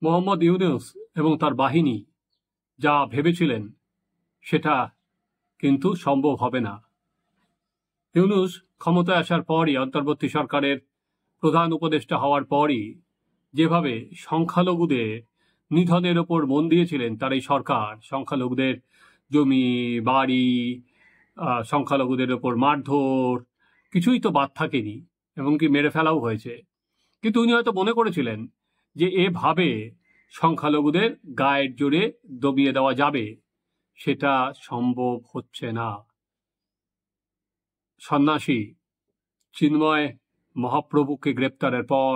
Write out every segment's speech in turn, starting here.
মোহাম্মদ ইউনূস এবং তার বাহিনী যা ভেবেছিলেন সেটা কিন্তু সম্ভব হবে না। ইউনূস ক্ষমতায় আসার পরই, অন্তর্বর্তী সরকারের প্রধান উপদেষ্টা হওয়ার পরই যেভাবে সংখ্যালঘুদের নিধনের ওপর মন দিয়েছিলেন তার এই সরকার, সংখ্যালঘুদের জমি বাড়ি, সংখ্যালঘুদের ওপর মারধর, কিছুই তো বাদ থাকেনি, এমনকি মেরে ফেলাও হয়েছে। কিন্তু উনি হয়তো মনে করেছিলেন যে এভাবে সংখ্যালঘুদের গায়ের জোরে দমিয়ে দেওয়া যাবে, সেটা সম্ভব হচ্ছে না। সন্ন্যাসী চিন্ময় মহাপ্রভুকে গ্রেপ্তারের পর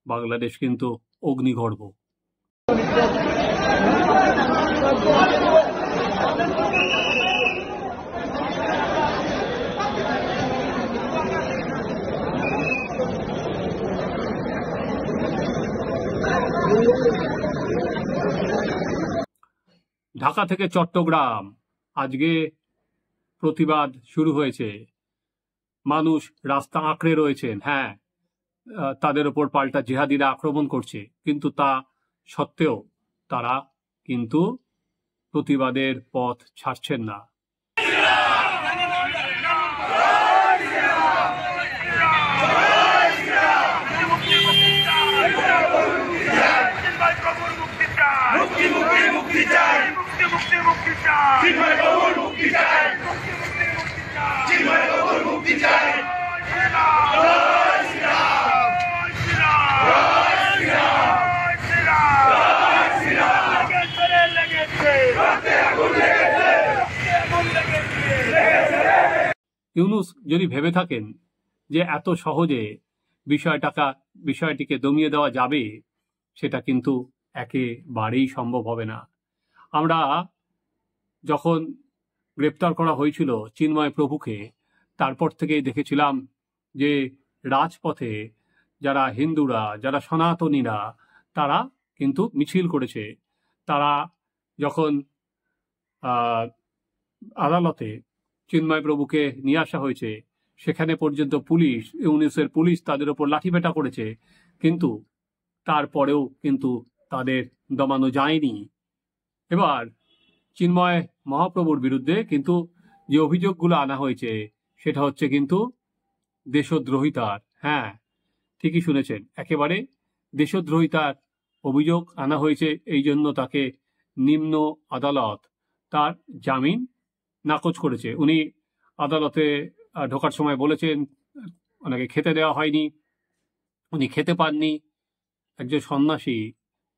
বাংলাদেশ কিন্তু অগ্নিগর্ভ। ঢাকা থেকে চট্টগ্রাম আজকে প্রতিবাদ শুরু হয়েছে। মানুষ রাস্তা আঁকড়ে রয়েছেন। হ্যাঁ, তাদের ওপর পাল্টা জিহাদিরা আক্রমণ করছে, কিন্তু তা সত্ত্বেও তারা কিন্তু প্রতিবাদের পথ ছাড়ছেন না। ইউনূস যদি ভেবে থাকেন যে এত সহজে বিষয়টিকে দমিয়ে দেওয়া যাবে, সেটা কিন্তু একেবারেই সম্ভব হবে না। আমরা যখন গ্রেপ্তার করা হয়েছিল চিন্ময় প্রভুকে, তারপর থেকেই দেখেছিলাম যে রাজপথে যারা হিন্দুরা, যারা সনাতনীরা, তারা কিন্তু মিছিল করেছে। তারা যখন আদালতে চিন্ময় প্রভুকে নিয়ে আসা হয়েছে, সেখানে পর্যন্ত পুলিশ, ইউনূসের পুলিশ তাদের ওপর লাঠিপেটা করেছে, কিন্তু তারপরেও কিন্তু তাদের দমানো যায়নি। এবার চিন্ময় মহাপ্রভুর বিরুদ্ধে কিন্তু যে অভিযোগগুলো আনা হয়েছে সেটা হচ্ছে কিন্তু দেশদ্রোহিতার। হ্যাঁ, ঠিকই শুনেছেন, একেবারে দেশদ্রোহিতার অভিযোগ আনা হয়েছে। এই জন্য তাকে নিম্ন আদালত তার জামিন নাকচ করেছে। উনি আদালতে ঢোকার সময় বলেছেন ওনাকে খেতে দেওয়া হয়নি, উনি খেতে পাননি। একজন সন্ন্যাসী,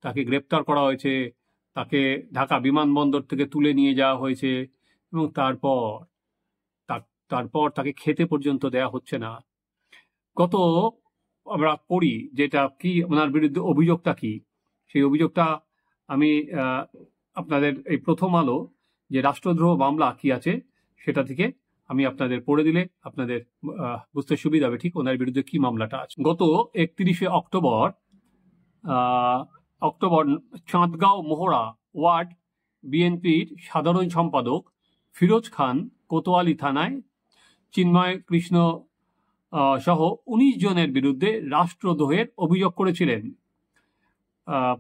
তাকে গ্রেপ্তার করা হয়েছে, তাকে ঢাকা বিমানবন্দর থেকে তুলে নিয়ে যাওয়া হয়েছে এবং তারপর তাকে খেতে পর্যন্ত দেয়া হচ্ছে না। কত আমরা পড়ি যেটা কি, ওনার বিরুদ্ধে অভিযোগটা কি, সেই অভিযোগটা আমি আপনাদের এই প্রথম আলো যে রাষ্ট্রদ্রোহ মামলা কি আছে সেটা থেকে আমি আপনাদের পড়ে দিলে আপনাদের বুঝতে সুবিধা হবে ঠিক ওনার বিরুদ্ধে কি মামলাটা আছে। গত 31শে অক্টোবর চাঁদগাঁও মোহরা ওয়ার্ড বিএনপির সাধারণ সম্পাদক ফিরোজ খান কোতোয়ালি থানায় চিন্ময় কৃষ্ণ সহ 19 জনের বিরুদ্ধে রাষ্ট্রদ্রোহের অভিযোগ করেছিলেন।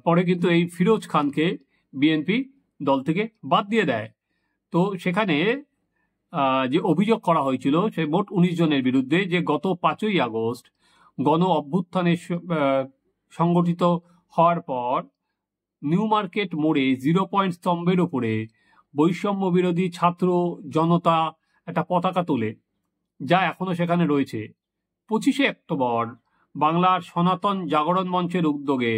পরে কিন্তু এই ফিরোজ খানকে বিএনপি দল থেকে বাদ দিয়ে দেয়। তো সেখানে যে অভিযোগ করা হয়েছিল সে মোট 19 জনের বিরুদ্ধে, যে গত 5ই আগস্ট গণ অভ্যুত্থানে সংগঠিত হওয়ার পর নিউ মার্কেট মোড়ে 0 পয়েন্ট স্তম্ভের উপরে বৈষম্য বিরোধী ছাত্র জনতা একটা পতাকা তোলে, যা এখনো সেখানে রয়েছে। 25শে অক্টোবর বাংলার সনাতন জাগরণ মঞ্চের উদ্যোগে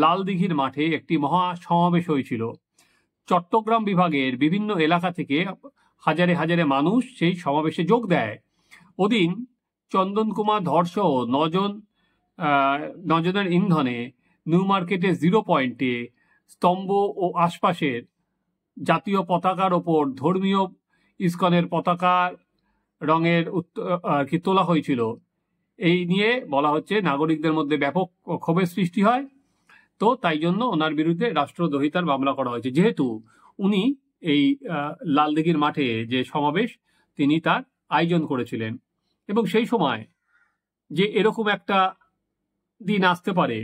লালদিঘির মাঠে একটি মহা সমাবেশ হয়েছিল। চট্টগ্রাম বিভাগের বিভিন্ন এলাকা থেকে হাজারে হাজারে মানুষ সেই সমাবেশে যোগ দেয়। ওদিন চন্দন কুমার ধরসহ 9 জনের ইন্ধনে নিউ মার্কেটের 0 পয়েন্টে স্তম্ভ ও আশপাশের জাতীয় পতাকার ওপর ধর্মীয় ইসকনের পতাকা রঙের তোলা হয়েছিল। এই নিয়ে বলা হচ্ছে নাগরিকদের মধ্যে ব্যাপক ক্ষোভের সৃষ্টি হয়। তো তাই জন্য ওনার বিরুদ্ধে রাষ্ট্রদ্রোহিতার মামলা করা হয়েছে, যেহেতু উনি এই লালদিঘির মাঠে যে সমাবেশ তিনি তার আয়োজন করেছিলেন। এবং সেই সময় যে এরকম একটা দিন আসতে পারে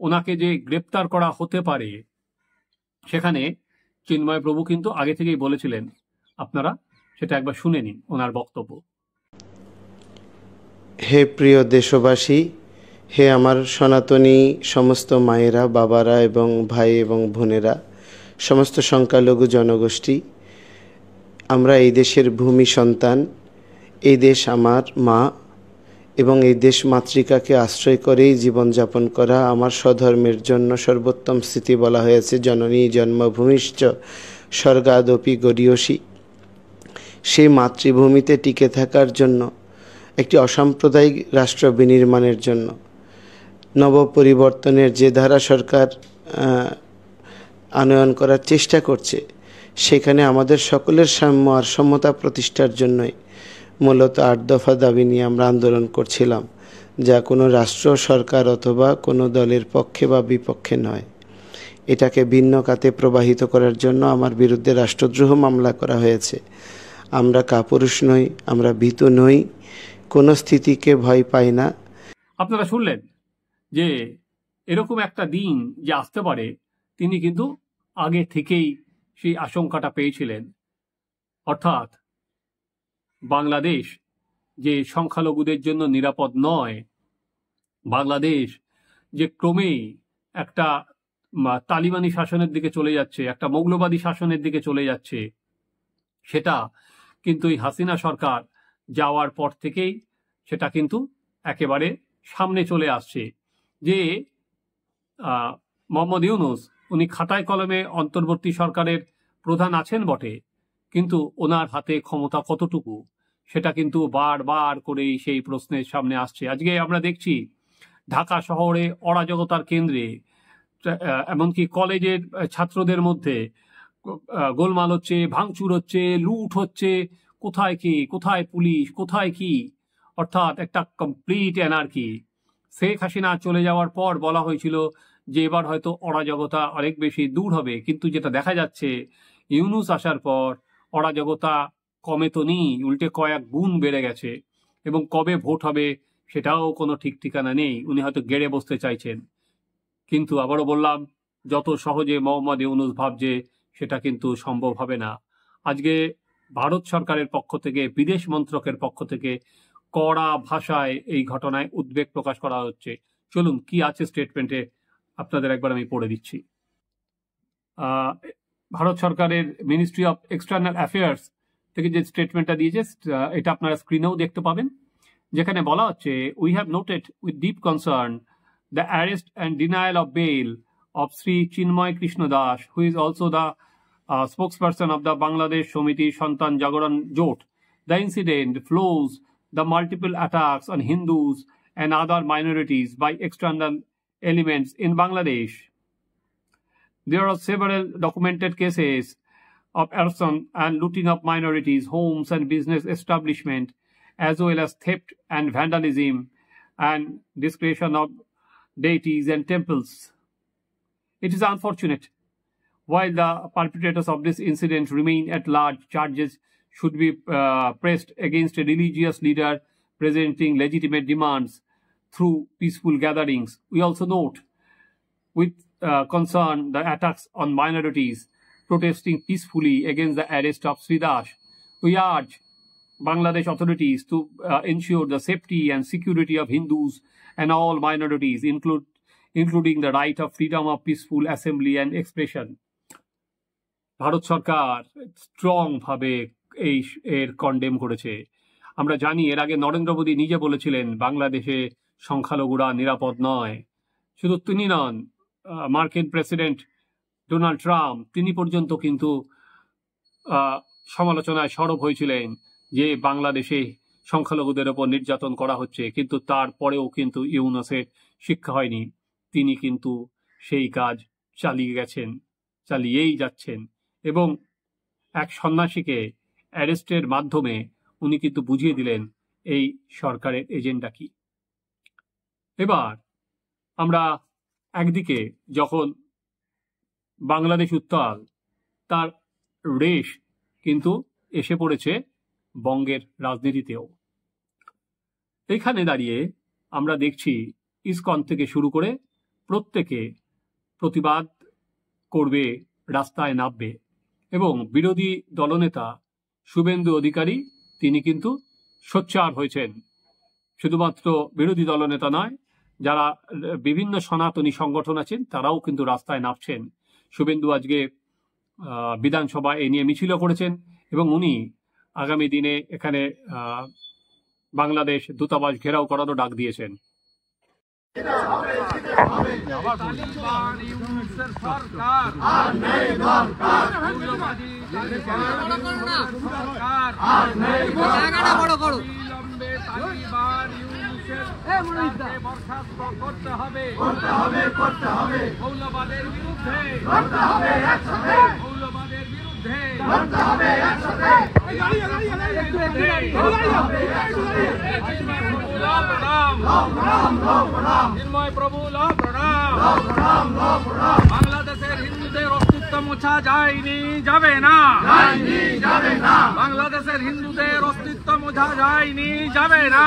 ওনাকে যে গ্রেপ্তার করা হতে পারে, সেখানে চিন্ময় প্রভু কিন্তু আগে থেকেই বলেছিলেন। আপনারা সেটা একবার শুনে নিন ওনার বক্তব্য। হে প্রিয় দেশবাসী, হে আমার সনাতনী সমস্ত মায়েরা, বাবারা এবং ভাই এবং বোনেরা, সমস্ত সংখ্যালঘু জনগোষ্ঠী, আমরা এই দেশের ভূমি সন্তান। এই দেশ আমার মা এবং এই দেশ মাতৃকাকে আশ্রয় করেই জীবনযাপন করা। আমার স্বধর্মের জন্য সর্বোত্তম স্থিতি বলা হয়েছে জননী জন্মভূমিশ্চ স্বর্গাদপি গরীয়সী। সেই মাতৃভূমিতে টিকে থাকার জন্য, একটি অসাম্প্রদায়িক রাষ্ট্র বিনির্মাণের জন্য নবপরিবর্তনের যে ধারা সরকার আনয়ন করার চেষ্টা করছে, সেখানে আমাদের সকলের সাম্য আর সমতা প্রতিষ্ঠার জন্যই মূলত ৮ দফা দাবি নিয়ে আমরা আন্দোলন করছিলাম, যা কোনো রাষ্ট্র সরকার অথবা কোনো দলের পক্ষে বা বিপক্ষে নয়। এটাকে ভিন্ন খাতে প্রবাহিত করার জন্য আমার বিরুদ্ধে রাষ্ট্রদ্রোহ মামলা করা হয়েছে। আমরা কাপুরুষ নই, আমরা ভীতু নই, কোনো স্থিতিকে ভয় পাই না। আপনারা শুনলেন যে এরকম একটা দিন যে আসতে পারে, তিনি কিন্তু আগে থেকেই সেই আশঙ্কাটা পেয়েছিলেন। অর্থাৎ বাংলাদেশ যে সংখ্যালঘুদের জন্য নিরাপদ নয়, বাংলাদেশ যে ক্রমেই একটা তালিবানি শাসনের দিকে চলে যাচ্ছে, একটা মৌলবাদী শাসনের দিকে চলে যাচ্ছে, সেটা কিন্তু এই হাসিনা সরকার যাওয়ার পর থেকেই সেটা কিন্তু একেবারে সামনে চলে আসছে। যে মোহাম্মদ ইউনূস উনি খাতায় কলমে অন্তর্বর্তী সরকারের প্রধান আছেন বটে, কিন্তু ওনার হাতে ক্ষমতা কতটুকু সেটা কিন্তু বারবার করেই সেই প্রশ্নের সামনে আসছে। আজকে আমরা দেখছি ঢাকা শহরে অরাজকতার কেন্দ্রে, এমনকি কলেজের ছাত্রদের মধ্যে গোলমাল হচ্ছে, ভাঙচুর হচ্ছে, লুট হচ্ছে। কোথায় কি, কোথায় পুলিশ, কোথায় কি? অর্থাৎ একটা কমপ্লিট অ্যানার্কি। শেখ হাসিনা চলে যাওয়ার পর বলা হয়েছিল যে এবার হয়তো অরাজকতা অনেক বেশি দূর হবে, কিন্তু যেটা দেখা যাচ্ছে ইউনূস আসার পর অরাজকতা কমে তো নেই, উল্টে কয়েক গুণ বেড়ে গেছে। এবং কবে ভোট হবে সেটাও কোনো ঠিক ঠিকানা নেই। উনি হয়তো গেড়ে বসতে চাইছেন, কিন্তু আবারও বললাম, যত সহজে মোহাম্মদ ইউনূস ভাবছে সেটা কিন্তু সম্ভব হবে না। আজকে ভারত সরকারের পক্ষ থেকে, বিদেশ মন্ত্রকের পক্ষ থেকে কড়া ভাষায় এই ঘটনায় উদ্বেগ প্রকাশ করা হচ্ছে। চলুন কি আছে স্টেটমেন্টে, আপনাদের একবার আমি পড়ে দিচ্ছি। ভারত সরকারের মিনিস্ট্রি অফ এক্সটার্নাল অ্যাফেয়ার্স থেকে যে স্টেটমেন্টটা দিয়েছে, এটা আপনারা স্ক্রিনেও দেখতে পাবেন, যেখানে বলা হচ্ছে, we have noted with deep concern the arrest and denial of bail of Sri Chinmoy Krishna Das, who is also the spokesperson of the Bangladesh Somiti Santan Jagaran Jot. The incident flows the multiple attacks on Hindus and other minorities by external elements in Bangladesh. There are several documented cases of arson and looting of minorities' homes and business establishment, as well as theft and vandalism and desecration of deities and temples. It is unfortunate. While the perpetrators of this incident remain at large, charges should be pressed against a religious leader presenting legitimate demands through peaceful gatherings. We also note with concern the attacks on minorities protesting peacefully against the arrest of Sri Das. We urge Bangladesh authorities to ensure the safety and security of Hindus and all minorities, including the right of freedom of peaceful assembly and expression. Bharat Sarkar strong ভাবে এর condemn করেছে। আমরা জানি এর আগে নরেন্দ্র মোদী নিজে বলেছিলেন বাংলাদেশে সংখ্যালঘুরা নিরাপদ নয়। শুধু তিনি নন, মার্কিন প্রেসিডেন্ট ডোনাল্ড ট্রাম্প, তিনি পর্যন্ত কিন্তু সমালোচনায় সরব হয়েছিলেন যে বাংলাদেশে সংখ্যালঘুদের ওপর নির্যাতন করা হচ্ছে, কিন্তু তারপরেও কিন্তু ইউনূসের শিক্ষা হয়নি। তিনি কিন্তু সেই কাজ চালিয়ে গেছেন, চালিয়েই যাচ্ছেন, এবং এক সন্ন্যাসীকে অ্যারেস্টের মাধ্যমে উনি কিন্তু বুঝিয়ে দিলেন এই সরকারের এজেন্ডা কি। এবার আমরা একদিকে যখন বাংলাদেশ উত্তাল, তার রেশ কিন্তু এসে পড়েছে বঙ্গের রাজনীতিতেও। এখানে দাঁড়িয়ে আমরা দেখছি ইসকন থেকে শুরু করে প্রত্যেকে প্রতিবাদ করবে, রাস্তায় নামবে। এবং বিরোধী দলনেতা শুভেন্দু অধিকারী তিনি কিন্তু সোচ্চার হয়েছেন। শুধুমাত্র বিরোধী দলনেতা নয়, যারা বিভিন্ন সনাতনী সংগঠন আছেন তারাও কিন্তু রাস্তায় নামছেন। শুভেন্দু আজকে বিধানসভা এ নিয়ে মিছিলও করেছেন এবং উনি আগামী দিনে এখানে বাংলাদেশ দূতাবাস ঘেরাও করারও ডাক দিয়েছেন। বাংলাদেশের হিন্দুদের অস্তিত্ব মোছা যায়নি, যাবে না। বাংলাদেশের হিন্দুদের অস্তিত্ব মোছা যায়নি, যাবে না।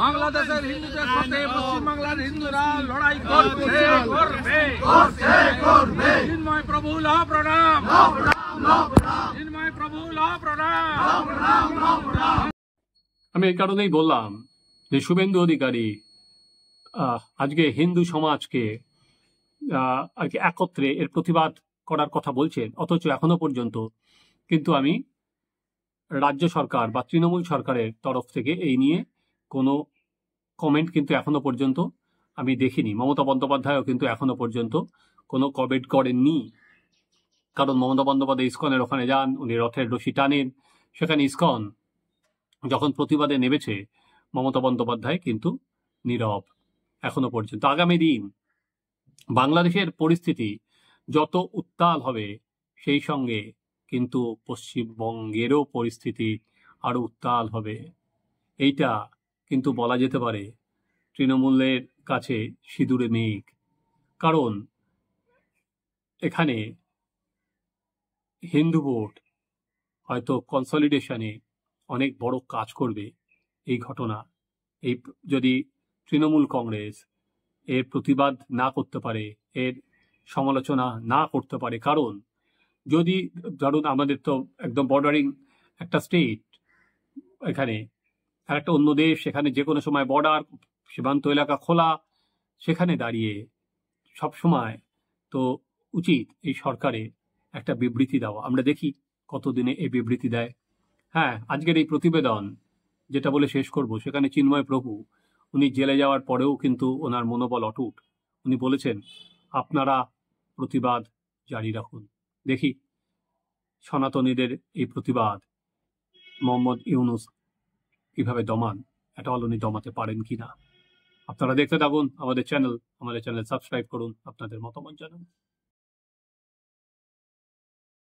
বাংলাদেশের হিন্দুদের সাথে পশ্চিমবাংলার হিন্দুরা লড়াই করছে, করবে। চিন্ময় প্রভু ল প্রণাম, চিন্ময় প্রভু ল প্রণাম। আমি এই কারণেই বললাম যে শুভেন্দু অধিকারী আজকে হিন্দু সমাজকে আর কি একত্রে এর প্রতিবাদ করার কথা বলছেন, অথচ এখনো পর্যন্ত কিন্তু আমি রাজ্য সরকার বা তৃণমূল সরকারের তরফ থেকে এই নিয়ে কোনো কমেন্ট কিন্তু এখনো পর্যন্ত আমি দেখিনি। মমতা বন্দ্যোপাধ্যায়ও কিন্তু এখনো পর্যন্ত কোনো কমেন্ট করেননি। কারণ মমতা বন্দ্যোপাধ্যায় ইসকনের ওখানে যান, উনি রথের রশি টানেন, সেখানে ইসকন যখন প্রতিবাদে নেমেছে মমতা বন্দ্যোপাধ্যায় কিন্তু নীরব এখনো পর্যন্ত। আগামী দিন বাংলাদেশের পরিস্থিতি যত উত্তাল হবে, সেই সঙ্গে কিন্তু পশ্চিমবঙ্গেরও পরিস্থিতি আরো উত্তাল হবে। এইটা কিন্তু বলা যেতে পারে তৃণমূলের কাছে সিঁদুরে মেঘ। কারণ এখানে হিন্দু ভোট হয়তো কনসলিডেশনে অনেক বড় কাজ করবে এই ঘটনা। এই যদি তৃণমূল কংগ্রেস এর প্রতিবাদ না করতে পারে, এর সমালোচনা না করতে পারে, কারণ যদি ধরুন আমাদের তো একদম বর্ডারিং একটা স্টেট, এখানে আর একটা অন্য দেশ, সেখানে যে কোনো সময় বর্ডার সীমান্ত এলাকা খোলা, সেখানে দাঁড়িয়ে সব সময় তো উচিত এই সরকারের একটা বিবৃতি দেওয়া। আমরা দেখি কতদিনে এই বিবৃতি দেয়। হ্যাঁ, আজকের এই প্রতিবেদন যেটা বলে শেষ করব, সেখানে চিন্ময় প্রভু উনি জেলে যাওয়ার পরেও কিন্তু ওনার মনোবল অটুট। উনি বলেছেন আপনারা প্রতিবাদ জারি রাখুন। দেখি সনাতনীদের এই প্রতিবাদ মোহাম্মদ ইউনুস কিভাবে দমান, এটা উনি দমাতে পারেন কিনা। আপনারা দেখতে থাকুন আমাদের চ্যানেল সাবস্ক্রাইব করুন, আপনাদের মতামত জানান।